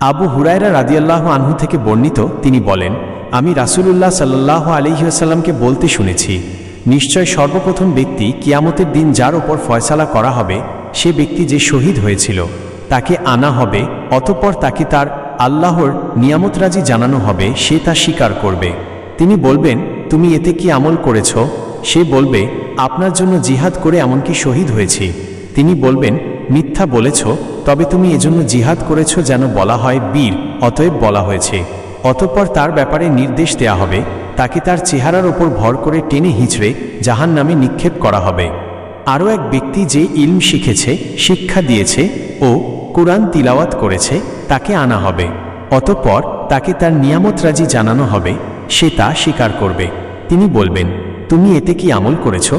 আবু হুরায়রা রাদিয়াল্লাহু আনহু থেকে বর্ণিত, তিনি বলেন, আমি রাসূলুল্লাহ সাল্লাল্লাহু আলাইহি ওয়াসাল্লামকে বলতে শুনেছি, নিশ্চয় সর্বপ্রথম ব্যক্তি কিয়ামতের দিন যার ওপর ফয়সালা করা হবে সে ব্যক্তি যে শহীদ হয়েছিল তাকে আনা হবে, অতঃপর তাকে তার আল্লাহর নিয়ামতরাজি জানানো হবে, সে তা স্বীকার করবে। তিনি বলবেন, তুমি এতে কি আমল করেছ? সে বলবে, আপনার জন্য জিহাদ করে এমনকি শহীদ হয়েছি। তিনি বলবেন, মিথ্যা বলেছ, তবে তুমি এজন্য জিহাদ করেছ যেন বলা হয় বীর, অতএব বলা হয়েছে। অতঃপর তার ব্যাপারে নির্দেশ দেয়া হবে, তাকে তার চেহারার ওপর ভর করে টেনে হিঁচড়ে জাহান্নামে নিক্ষেপ করা হবে। আরও এক ব্যক্তি যে ইলম শিখেছে, শিক্ষা দিয়েছে ও কুরআন তিলাওয়াত করেছে তাকে আনা হবে, অতঃপর তাকে তার নিয়ামতরাজি জানানো হবে, সে তা স্বীকার করবে। তিনি বলবেন, তুমি এতে কি আমল করেছ?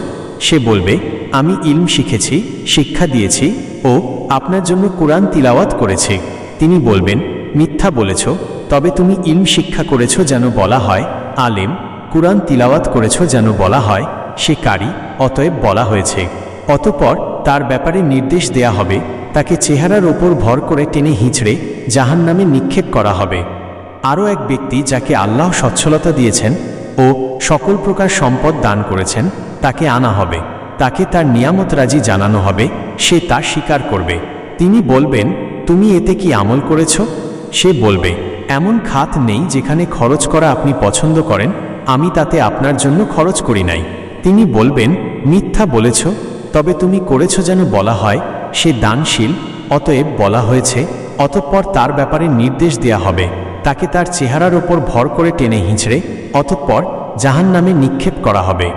সে বলবে, আমি ইলম শিখেছি, শিক্ষা দিয়েছি ও আপনার জন্য কুরআন তিলাওয়াত করেছি। তিনি বলবেন, মিথ্যা বলেছ, তবে তুমি ইলম শিক্ষা করেছ যেন বলা হয় আলেম, কুরআন তিলাওয়াত করেছ যেন বলা হয় সে কারি, অতএব বলা হয়েছে। অতঃপর তার ব্যাপারে নির্দেশ দেয়া হবে, তাকে চেহারার ওপর ভর করে টেনে হিঁচড়ে জাহান্নামে নিক্ষেপ করা হবে। আরও এক ব্যক্তি যাকে আল্লাহ সচ্ছলতা দিয়েছেন ও সকল প্রকার সম্পদ দান করেছেন তাকে আনা হবে, তাকে তার নিয়ামতরাজি জানানো হবে, সে তা স্বীকার করবে। তিনি বলবেন, তুমি এতে কি আমল করেছ? সে বলবে, এমন খাত নেই যেখানে খরচ করা আপনি পছন্দ করেন, আমি তাতে আপনার জন্য খরচ করি নাই। তিনি বলবেন, মিথ্যা বলেছ, তবে তুমি করেছ যেন বলা হয় সে দানশীল, অতএব বলা হয়েছে। অতঃপর তার ব্যাপারে নির্দেশ দেয়া হবে, তাকে তার চেহারার ওপর ভর করে টেনে হিঁচড়ে অতঃপর জাহান্নামে নিক্ষেপ করা হবে।